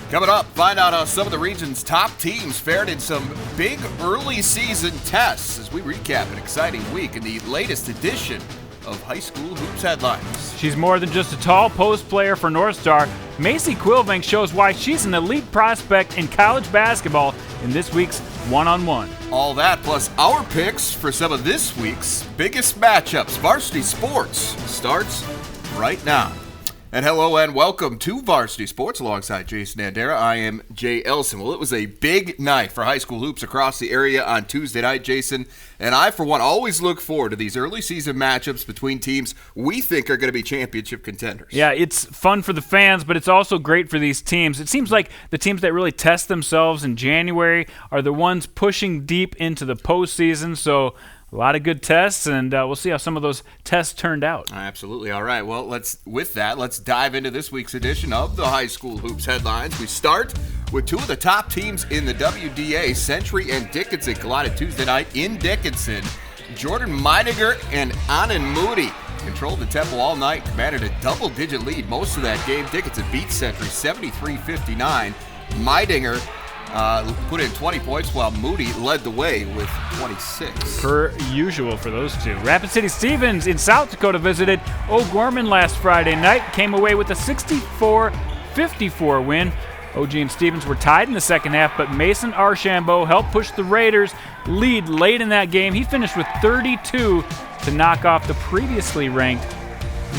Coming up, find out how some of the region's top teams fared in some big early season tests as we recap an exciting week in the latest edition of High School Hoops Headlines. She's more than just a tall post player for North Star. Macey Kvilvang shows why she's an elite prospect in college basketball in this week's one-on-one. All that plus our picks for some of this week's biggest matchups. Varsity Sports starts right now. And hello and welcome to Varsity Sports alongside Jason Andera. I am Jay Elson. Well, it was a big night for high school hoops across the area on Tuesday night, Jason. And I, for one, always look forward to these early season matchups between teams we think are going to be championship contenders. Yeah, it's fun for the fans, but it's also great for these teams. It seems like the teams that really test themselves in January are the ones pushing deep into the postseason. So a lot of good tests, and we'll see how some of those tests turned out. Absolutely. All right. Well, let's dive into this week's edition of the High School Hoops Headlines. We start with two of the top teams in the WDA. Century and Dickinson collided Tuesday night in Dickinson. Jordan Meidinger and Anand Moody controlled the tempo all night, commanded a double-digit lead most of that game. Dickinson beat Century 73-59. Meidinger put in 20 points while Moody led the way with 26. Per usual for those two. Rapid City Stevens in South Dakota visited O'Gorman last Friday night, came away with a 64-54 win. OG and Stevens were tied in the second half, but Mason Archambault helped push the Raiders' lead late in that game. He finished with 32 to knock off the previously ranked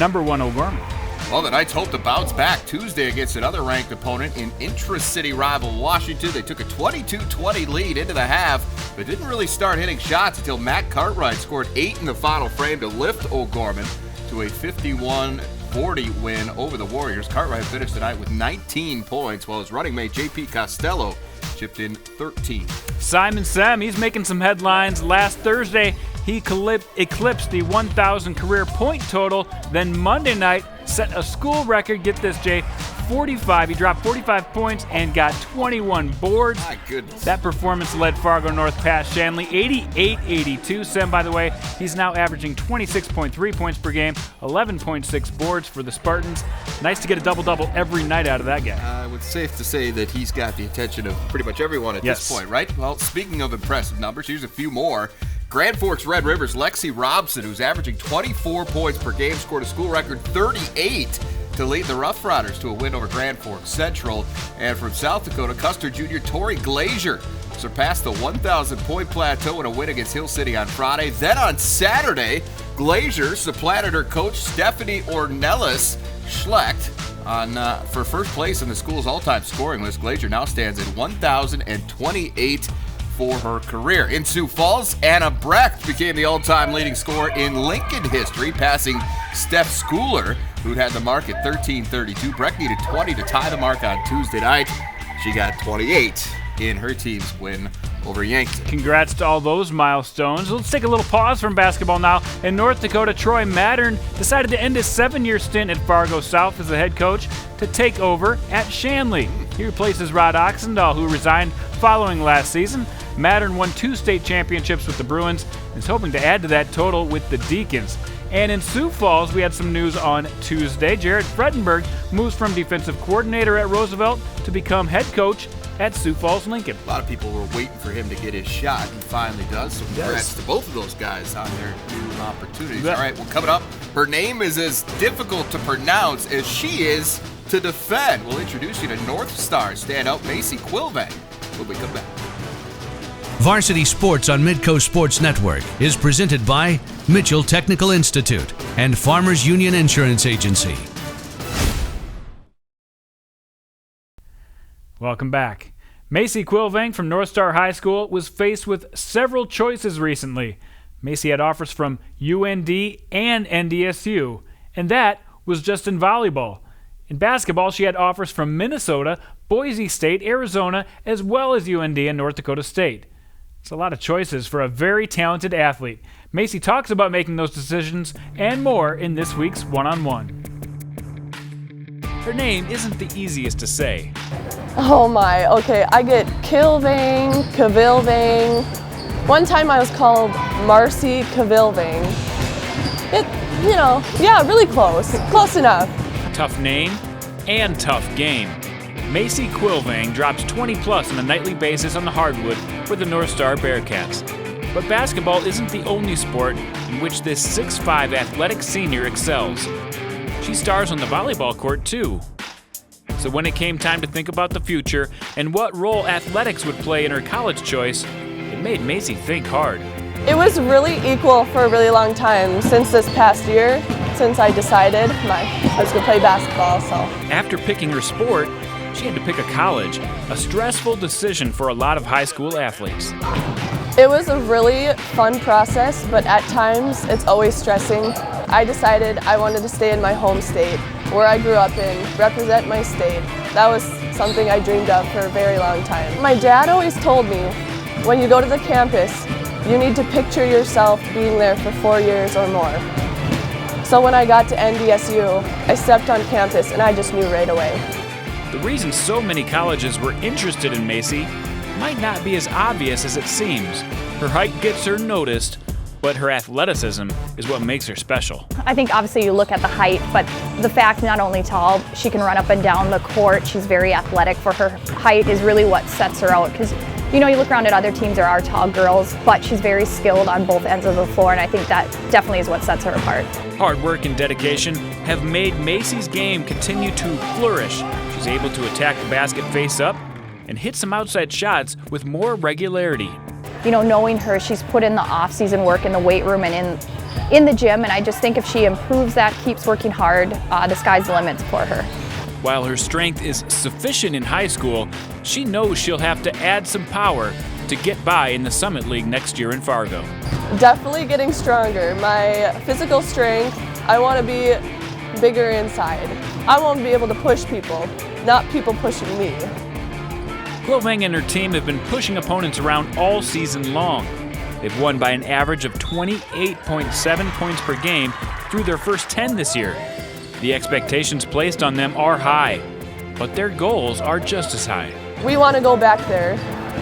number 1 O'Gorman. Well, the Knights hope to bounce back Tuesday against another ranked opponent in intra-city rival Washington. They took a 22-20 lead into the half, but didn't really start hitting shots until Matt Cartwright scored 8 in the final frame to lift O'Gorman to a 51-40 win over the Warriors. Cartwright finished the night with 19 points, while his running mate J.P. Costello chipped in 13. Simon Sem, he's making some headlines. Last Thursday, he eclipsed the 1,000 career point total. Then Monday night, set a school record. Get this, Jay, 45. He dropped 45 points and got 21 boards. My goodness. That performance led Fargo North past Shanley 88-82. Sem, by the way, he's now averaging 26.3 points per game, 11.6 boards for the Spartans. Nice to get a double-double every night out of that guy. It's safe to say that he's got the attention of pretty much everyone at this point, right? Well, speaking of impressive numbers, here's a few more. Grand Forks Red River's Lexi Robson, who's averaging 24 points per game, scored a school record 38 to lead the Rough Riders to a win over Grand Forks Central. And from South Dakota, Custer Jr. Tori Glazier surpassed the 1,000-point plateau in a win against Hill City on Friday. Then on Saturday, Glazier supplanted her coach Stephanie Ornelas Schlecht for first place in the school's all-time scoring list. Glazier now stands at 1,028 for her career. In Sioux Falls, Anna Brecht became the all-time leading scorer in Lincoln history, passing Steph Schooler, who'd had the mark at 13:32. Brecht needed 20 to tie the mark on Tuesday night. She got 28 in her team's win over Yankton. Congrats to all those milestones. Let's take a little pause from basketball now. In North Dakota, Troy Mattern decided to end his 7-year stint at Fargo South as the head coach to take over at Shanley. He replaces Rod Oxendahl, who resigned following last season. Mattern won 2 state championships with the Bruins and is hoping to add to that total with the Deacons. And in Sioux Falls, we had some news on Tuesday. Jared Fredenberg moves from defensive coordinator at Roosevelt to become head coach at Sioux Falls Lincoln. A lot of people were waiting for him to get his shot. He finally does. So congrats to both of those guys on their new opportunities. All right, well, coming up, her name is as difficult to pronounce as she is to defend. We'll introduce you to North Star standout Macey Kvilvang when we come back. Varsity Sports on Midco Sports Network is presented by Mitchell Technical Institute and Farmers Union Insurance Agency. Welcome back. Macey Kvilvang from North Star High School was faced with several choices recently. Macey had offers from UND and NDSU, and that was just in volleyball. In basketball, she had offers from Minnesota, Boise State, Arizona, as well as UND and North Dakota State. It's a lot of choices for a very talented athlete. Macey talks about making those decisions and more in this week's one-on-one. Her name isn't the easiest to say. Oh my, okay, I get Kvilvang, Kvilvang. One time I was called Marcy Kvilvang. Really close enough. Tough name and tough game. Macey Kvilvang drops 20-plus on a nightly basis on the hardwood for the North Star Bearcats. But basketball isn't the only sport in which this 6'5" athletic senior excels. She stars on the volleyball court, too. So when it came time to think about the future and what role athletics would play in her college choice, it made Macey think hard. It was really equal for a really long time since this past year, since I decided I was going to play basketball. So after picking her sport, she had to pick a college, a stressful decision for a lot of high school athletes. It was a really fun process, but at times it's always stressing. I decided I wanted to stay in my home state, where I grew up in, represent my state. That was something I dreamed of for a very long time. My dad always told me, when you go to the campus, you need to picture yourself being there for 4 years or more. So when I got to NDSU, I stepped on campus and I just knew right away. The reason so many colleges were interested in Macey might not be as obvious as it seems. Her height gets her noticed, but her athleticism is what makes her special. I think obviously you look at the height, but the fact not only tall, she can run up and down the court, she's very athletic for her height is really what sets her out. Because you look around at other teams, there are tall girls, but she's very skilled on both ends of the floor, and I think that definitely is what sets her apart. Hard work and dedication have made Macey's game continue to flourish. She's able to attack the basket face up and hit some outside shots with more regularity. Knowing her, she's put in the off-season work in the weight room and in the gym, and I just think if she improves that, keeps working hard, the sky's the limit for her. While her strength is sufficient in high school, she knows she'll have to add some power to get by in the Summit League next year in Fargo. Definitely getting stronger. My physical strength, I want to be bigger inside. I want to be able to push people, not people pushing me. Kvilvang and her team have been pushing opponents around all season long. They've won by an average of 28.7 points per game through their first 10 this year. The expectations placed on them are high, but their goals are just as high. We want to go back there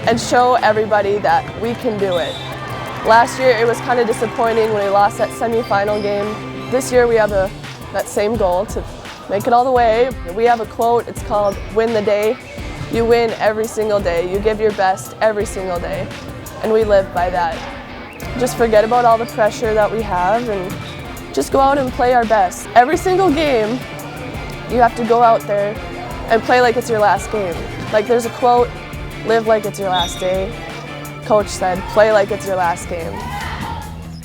and show everybody that we can do it. Last year it was kind of disappointing when we lost that semifinal game. This year we have that same goal to make it all the way. We have a quote, it's called "Win the Day." You win every single day. You give your best every single day. And we live by that. Just forget about all the pressure that we have and just go out and play our best. Every single game, you have to go out there and play like it's your last game. Like there's a quote, live like it's your last day. Coach said, play like it's your last game.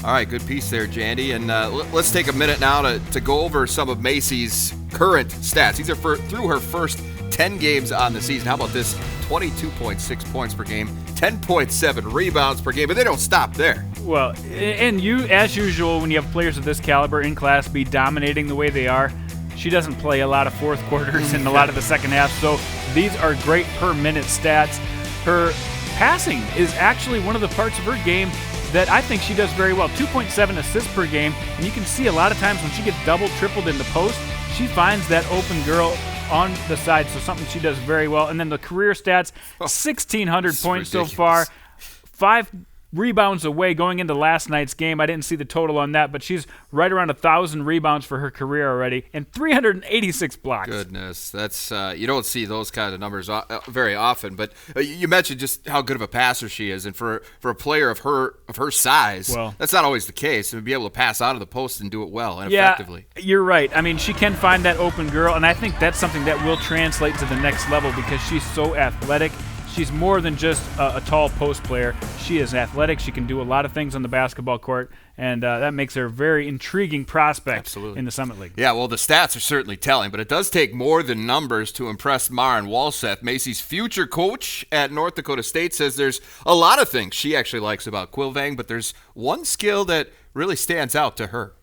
All right, good piece there, Jandy. And let's take a minute now to go over some of Macey's current stats. These are through her first 10 games on the season. How about this? 22.6 points per game, 10.7 rebounds per game, but they don't stop there. Well, and you, as usual, when you have players of this caliber in Class B dominating the way they are, she doesn't play a lot of fourth quarters and a lot of the second half, so these are great per-minute stats. Her passing is actually one of the parts of her game that I think she does very well. 2.7 assists per game, and you can see a lot of times when she gets double, tripled in the post, she finds that open girl on the side, so something she does very well. And then the career stats, 1,600 points ridiculous. So far, 5 rebounds away going into last night's game. I didn't see the total on that, but she's right around 1,000 rebounds for her career already, and 386 blocks. Goodness, that's you don't see those kind of numbers very often. But you mentioned just how good of a passer she is, and for a player of her size, well, that's not always the case. And to be able to pass out of the post and do it well and effectively. You're right. I mean, she can find that open girl, and I think that's something that will translate to the next level because she's so athletic. She's more than just a tall post player. She is athletic. She can do a lot of things on the basketball court, and that makes her a very intriguing prospect in the Summit League. Yeah, well, the stats are certainly telling, but it does take more than numbers to impress Maren Walseth. Macey's future coach at North Dakota State says there's a lot of things she actually likes about Kvilvang, but there's one skill that really stands out to her.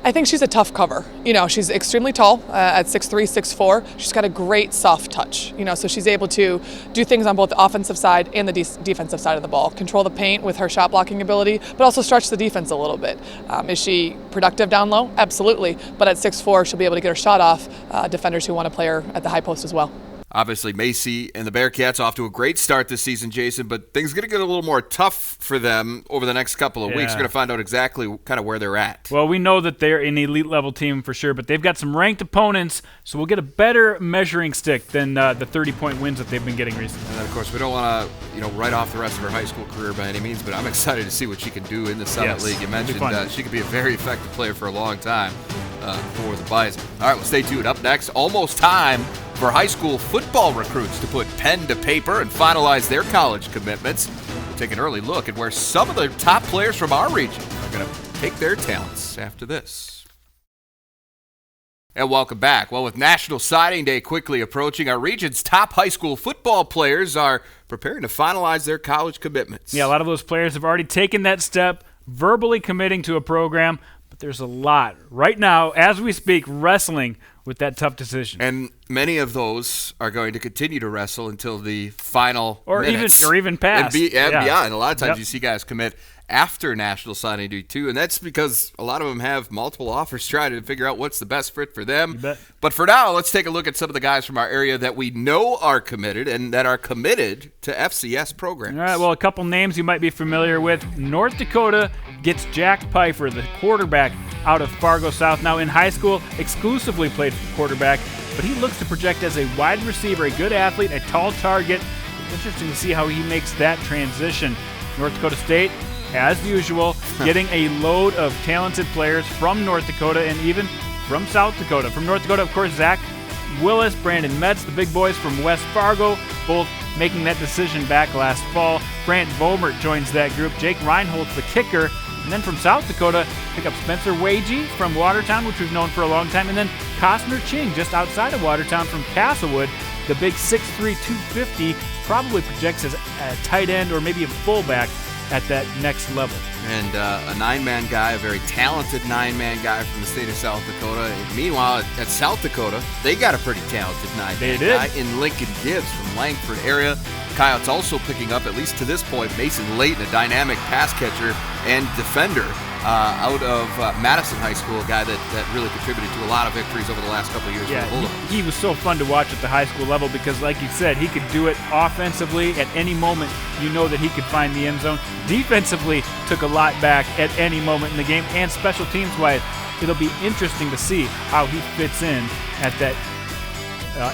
I think she's a tough cover. She's extremely tall at 6'3", 6'4". She's got a great soft touch. So she's able to do things on both the offensive side and the defensive side of the ball. Control the paint with her shot blocking ability, but also stretch the defense a little bit. Is she productive down low? Absolutely. But at 6'4", she'll be able to get her shot off defenders who want to play her at the high post as well. Obviously, Macey and the Bearcats off to a great start this season, Jason, but things are going to get a little more tough for them over the next couple of weeks. We're going to find out exactly kind of where they're at. Well, we know that they're an elite-level team for sure, but they've got some ranked opponents, so we'll get a better measuring stick than the 30-point wins that they've been getting recently. And then, of course, we don't want to write off the rest of her high school career by any means, but I'm excited to see what she can do in the Summit League. You mentioned she could be a very effective player for a long time for the Bison. All right, well, stay tuned. Up next, almost time for high school football recruits to put pen to paper and finalize their college commitments. We'll take an early look at where some of the top players from our region are going to take their talents after this. And welcome back. Well, with National Signing Day quickly approaching, our region's top high school football players are preparing to finalize their college commitments. Yeah, a lot of those players have already taken that step, verbally committing to a program, but there's a lot right now, as we speak, wrestling with that tough decision. And many of those are going to continue to wrestle until the final minutes. Or even past. And beyond. A lot of times you see guys commit after National Signing Day too, and that's because a lot of them have multiple offers trying to figure out what's the best fit for them. But for now, let's take a look at some of the guys from our area that we know are committed and that are committed to FCS programs. All right, well, a couple names you might be familiar with. North Dakota gets Jack Pfeiffer, the quarterback out of Fargo South. Now in high school, exclusively played quarterback, but he looks to project as a wide receiver, a good athlete, a tall target. It's interesting to see how he makes that transition. North Dakota State, as usual, getting a load of talented players from North Dakota and even from South Dakota. From North Dakota, of course, Zach Willis, Brandon Metz, the big boys from West Fargo, both making that decision back last fall. Grant Vomert joins that group. Jake Reinhold's the kicker. And then from South Dakota, pick up Spencer Wagee from Watertown, which we've known for a long time. And then Costner Ching, just outside of Watertown from Castlewood, the big 6'3", 250, probably projects as a tight end or maybe a fullback at that next level. And a nine-man guy, a very talented nine-man guy from the state of South Dakota. And meanwhile, at South Dakota, they got a pretty talented nine-man guy in Lincoln Gibbs from Langford area. Coyotes also picking up, at least to this point, Mason Layton, a dynamic pass catcher and defender out of Madison High School, a guy that really contributed to a lot of victories over the last couple of years. Yeah, he was so fun to watch at the high school level because, like you said, he could do it offensively at any moment. You know that he could find the end zone. Defensively, took a lot back at any moment in the game, and special teams-wise, it'll be interesting to see how he fits in at that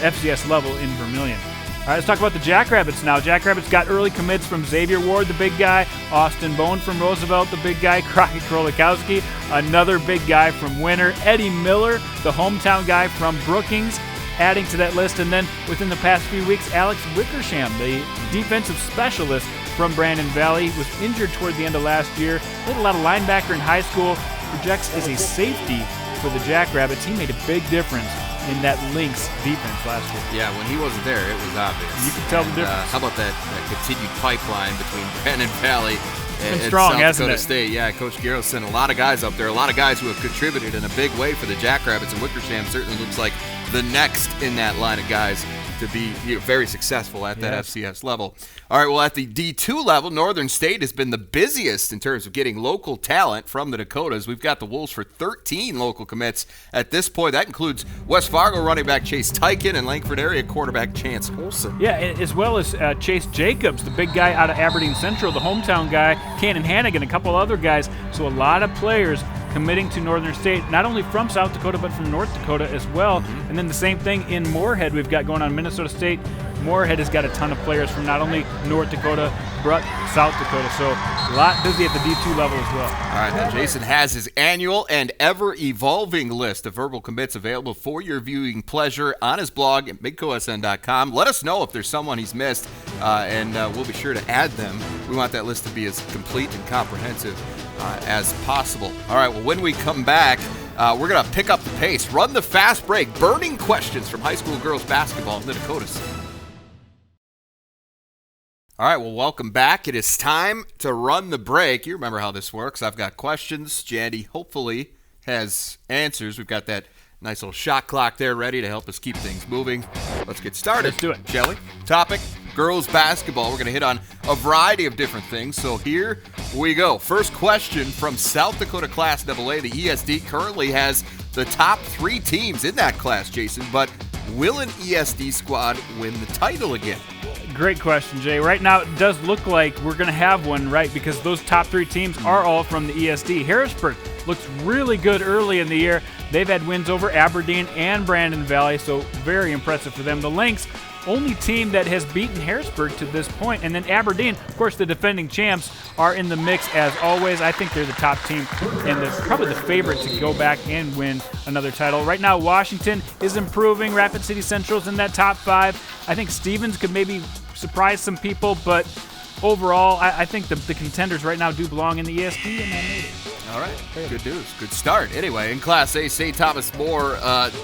FCS level in Vermilion. All right, let's talk about the Jackrabbits now. Jackrabbits got early commits from Xavier Ward, the big guy, Austin Bone from Roosevelt, the big guy, Crockett Krolikowski, another big guy from Winter, Eddie Miller, the hometown guy from Brookings, adding to that list. And then within the past few weeks, Alex Wickersham, the defensive specialist from Brandon Valley, was injured toward the end of last year. Played a lot of linebacker in high school, projects as a safety for the Jackrabbits. He made a big difference in that Lynx defense last year. Yeah, when he wasn't there, it was obvious. You can tell the difference. How about that continued pipeline between Brandon Valley and strong, South Dakota State? Yeah, Coach Garrow sent a lot of guys up there, a lot of guys who have contributed in a big way for the Jackrabbits, and Wickersham certainly looks like the next in that line of guys to be very successful at that FCS level. All right, well, at the D2 level, Northern State has been the busiest in terms of getting local talent from the Dakotas. We've got the Wolves for 13 local commits at this point. That includes West Fargo running back Chase Tykin and Langford area quarterback Chance Olson. Yeah, as well as Chase Jacobs, the big guy out of Aberdeen Central, the hometown guy, Cannon Hannigan, a couple other guys. So a lot of players committing to Northern State, not only from South Dakota, but from North Dakota as well. And then the same thing in Moorhead we've got going on. Minnesota State, Moorhead has got a ton of players from not only North Dakota, but South Dakota. So a lot busy at the D2 level as well. All right, now Jason has his annual and ever-evolving list of verbal commits available for your viewing pleasure on his blog at midcosn.com. Let us know if there's someone he's missed, and we'll be sure to add them. We want that list to be as complete and comprehensive as possible. All right, well, when we come back, we're going to pick up the pace, run the fast break, burning questions from high school girls basketball in the Dakotas. All right, well, welcome back. It is time to run the break. You remember how this works. I've got questions. Jandy hopefully has answers. We've got that nice little shot clock there ready to help us keep things moving. Let's get started. Let's do it. Shall we? Topic, girls basketball. We're going to hit on a variety of different things. So here we go. First question from South Dakota Class AA. The ESD currently has the top 3 teams in that class, Jason, but Will an ESD squad win the title again? Great question, Jay. Right now, it does look like we're going to have one, right? Because those top 3 teams are all from the ESD. Harrisburg looks really good early in the year. They've had wins over Aberdeen and Brandon Valley, so very impressive for them. The Lynx, only team that has beaten Harrisburg to this point. And then Aberdeen, of course, the defending champs, are in the mix as always. I think they're the top team and probably the favorite to go back and win another title. Right now, Washington is improving. Rapid City Central's in that top 5. I think Stevens could maybe surprise some people, but overall, I think the contenders right now do belong in the ESD, and I made it. All right, good news, good start. Anyway, in Class A, St. Thomas More,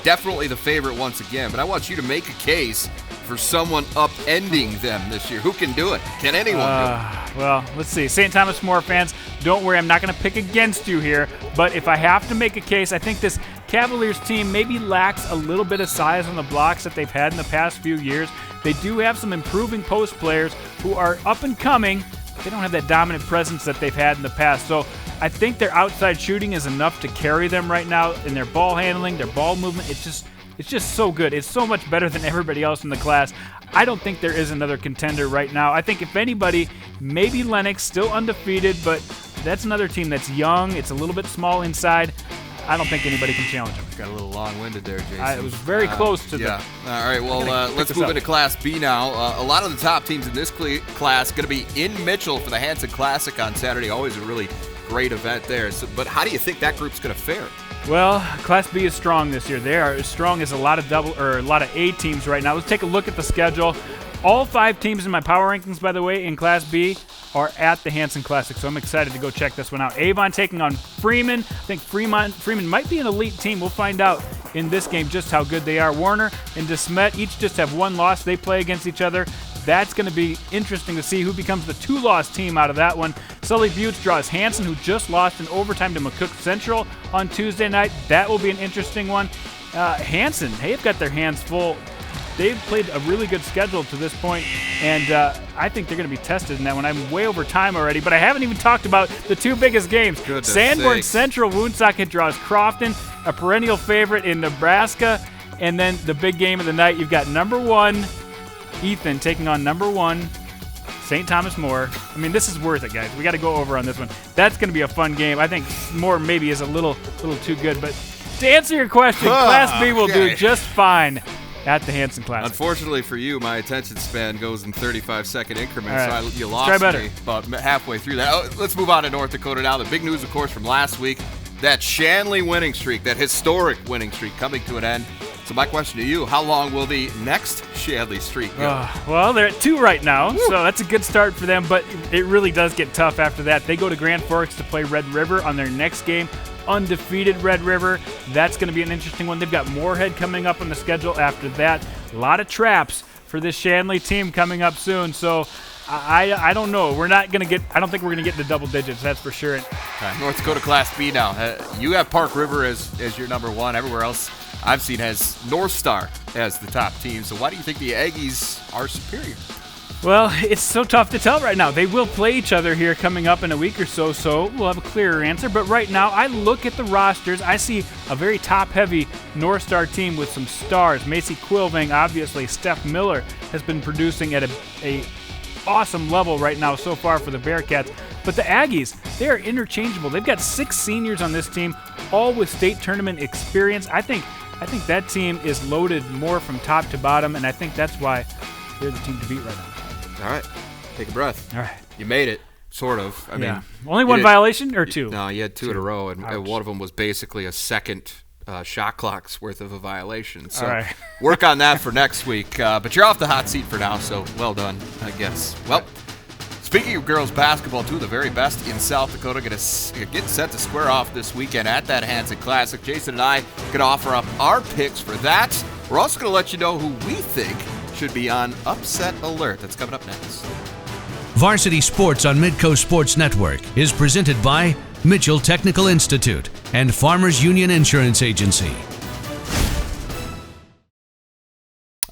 definitely the favorite once again, but I want you to make a case for someone upending them this year. Who can do it? Can anyone do it? Well, let's see. St. Thomas More fans, don't worry, I'm not going to pick against you here, but if I have to make a case, I think this Cavaliers team maybe lacks a little bit of size on the blocks that they've had in the past few years. They do have some improving post players who are up and coming. They don't have that dominant presence that they've had in the past. So I think their outside shooting is enough to carry them right now in their ball handling, their ball movement. It's just so good. It's so much better than everybody else in the class. I don't think there is another contender right now. I think if anybody, maybe Lennox, still undefeated, but that's another team that's young. It's a little bit small inside. I don't think anybody can challenge them. Got a little long-winded there, Jason. It was very close to yeah. All right, well, let's move into Class B now. A lot of the top teams in this class going to be in Mitchell for the Hanson Classic on Saturday. Always a really great event there. So, but how do you think that group's going to fare? Well, Class B is strong this year. They are as strong as a lot of A teams right now. Let's take a look at the schedule. All 5 teams in my power rankings, by the way, in Class B are at the Hanson Classic, so I'm excited to go check this one out. Avon taking on Freeman. I think Freeman might be an elite team. We'll find out in this game just how good they are. Warner and DeSmet each just have 1 loss. They play against each other. That's going to be interesting to see who becomes the 2-loss team out of that one. Sully Buttes draws Hanson, who just lost in overtime to McCook Central on Tuesday night. That will be an interesting one. Hanson, they've got their hands full. They've played a really good schedule to this point, and I think they're going to be tested in that one. I'm way over time already, but I haven't even talked about the 2 biggest games. Goodness Sanborn sakes. Central Woonsocket draws Crofton, a perennial favorite in Nebraska, and then the big game of the night, you've got number 1 Ethan taking on number 1 St. Thomas More. I mean, this is worth it, guys. We got to go over on this one. That's going to be a fun game. I think More maybe is a little too good, but to answer your question, Class B will do just fine at the Hanson Classic. Unfortunately for you, my attention span goes in 35-second increments, right. so you lost me about halfway through that. Let's move on to North Dakota now. The big news, of course, from last week, that Shanley winning streak, that historic winning streak coming to an end. So my question to you, how long will the next Shanley streak go? Well, they're at 2 right now, so that's a good start for them, but it really does get tough after that. They go to Grand Forks to play Red River on their next game. Undefeated Red River. That's going to be an interesting one. They've got Moorhead coming up on the schedule after that. A lot of traps for this Shanley team coming up soon. So I don't know. I don't think we're going to get to double digits. That's for sure. Okay. North Dakota Class B now. You have Park River as your number 1. Everywhere else I've seen has North Star as the top team. So why do you think the Aggies are superior? Well, it's so tough to tell right now. They will play each other here coming up in a week or so we'll have a clearer answer. But right now, I look at the rosters. I see a very top-heavy North Star team with some stars. Macey Kvilvang, obviously. Steph Miller has been producing at a awesome level right now so far for the Bearcats. But the Aggies, they are interchangeable. They've got 6 seniors on this team, all with state tournament experience. I think that team is loaded more from top to bottom, and I think that's why they're the team to beat right now. All right. Take a breath. All right. You made it, sort of. I mean, only 1 violation or 2? No, you had 2 in a row, and one of them was basically a second shot clock's worth of a violation. So all right. Work on that for next week. But you're off the hot seat for now, so well done, I guess. Well, speaking of girls basketball, 2 of the very best in South Dakota getting set to square off this weekend at that Hanson Classic. Jason and I going to offer up our picks for that. We're also going to let you know who we think should be on upset alert. That's coming up next. Varsity Sports on Midco Sports Network is presented by Mitchell Technical Institute and Farmers Union Insurance Agency.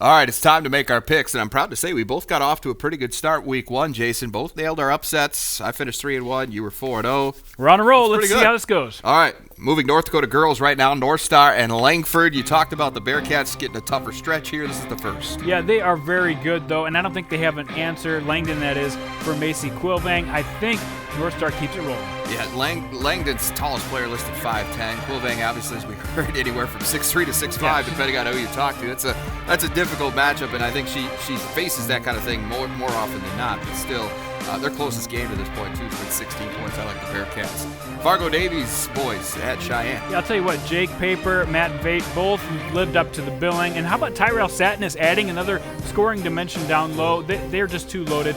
All right, it's time to make our picks, and I'm proud to say we both got off to a pretty good start week one, Jason. Both nailed our upsets. I finished 3-1. You were 4-0. We're on a roll. Let's see how this goes. All right, moving North Dakota girls right now, North Star and Langford. You talked about the Bearcats getting a tougher stretch here. This is the first. Yeah, they are very good, though, and I don't think they have an answer, Langdon that is, for Macey Kvilvang. I think North Star keeps it rolling. Yeah, Langdon's tallest player listed 5'10". Kvilvang, obviously, as we heard, anywhere from 6'3" to 6'5", depending on who you talk to. That's a difficult matchup, and I think she faces that kind of thing more often than not. But still, their closest game to this point, too, has been 16 points. I like the Bearcats. Fargo Davies boys at Cheyenne. Yeah, I'll tell you what, Jake Paper, Matt Vate, both lived up to the billing. And how about Tyrell Satness adding another scoring dimension down low? They're just too loaded.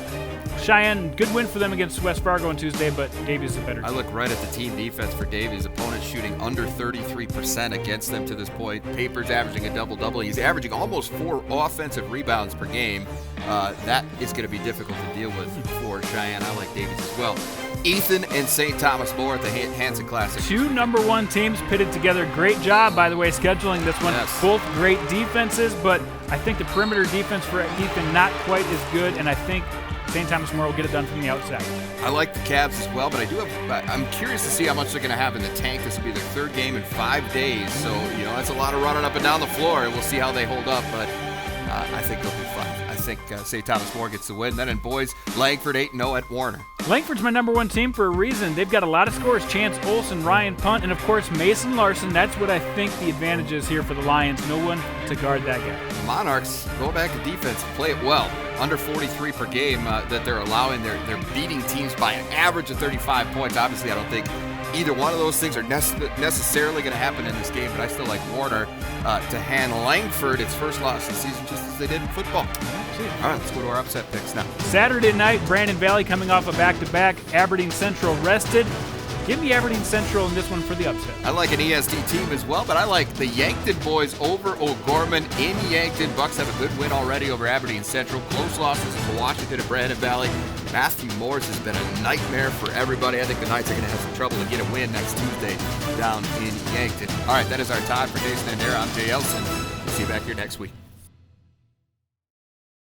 Cheyenne, good win for them against West Fargo on Tuesday, but Davies is a better team. I look right at the team defense for Davies. Opponents shooting under 33% against them to this point. Paper's averaging a double-double. He's averaging almost 4 offensive rebounds per game. That is going to be difficult to deal with for Cheyenne. I like Davies as well. Ethan and St. Thomas More at the Hanson Classic. 2 number 1 teams pitted together. Great job, by the way, scheduling this one. Yes. Both great defenses, but I think the perimeter defense for Ethan not quite as good, and I think St. Thomas More will get it done from the outside. I like the Cavs as well, but I'm curious to see how much they're going to have in the tank. This will be their 3rd game in 5 days, so that's a lot of running up and down the floor, and we'll see how they hold up, but I think they'll be fine. I think St. Thomas More gets the win. Then in boys, Langford 8-0 at Warner. Langford's my number 1 team for a reason. They've got a lot of scores. Chance Olsen, Ryan Punt, and of course Mason Larson. That's what I think the advantage is here for the Lions. No one to guard that guy. The Monarchs go back to defense, play it well. Under 43 per game that they're allowing. They're beating teams by an average of 35 points. Obviously, I don't think either one of those things are necessarily going to happen in this game, but I still like Warner to hand Langford its first loss of the season, just as they did in football. All right, let's go to our upset picks now. Saturday night, Brandon Valley coming off a back-to-back. Aberdeen Central rested. Give me Aberdeen Central in this one for the upset. I like an ESD team as well, but I like the Yankton boys over O'Gorman in Yankton. Bucks have a good win already over Aberdeen Central. Close losses to Washington and Brandon Valley. Matthew Morris has been a nightmare for everybody. I think the Knights are going to have some trouble to get a win next Tuesday down in Yankton. All right, that is our time for Jason and Dara. I'm Jay Elson. We'll see you back here next week.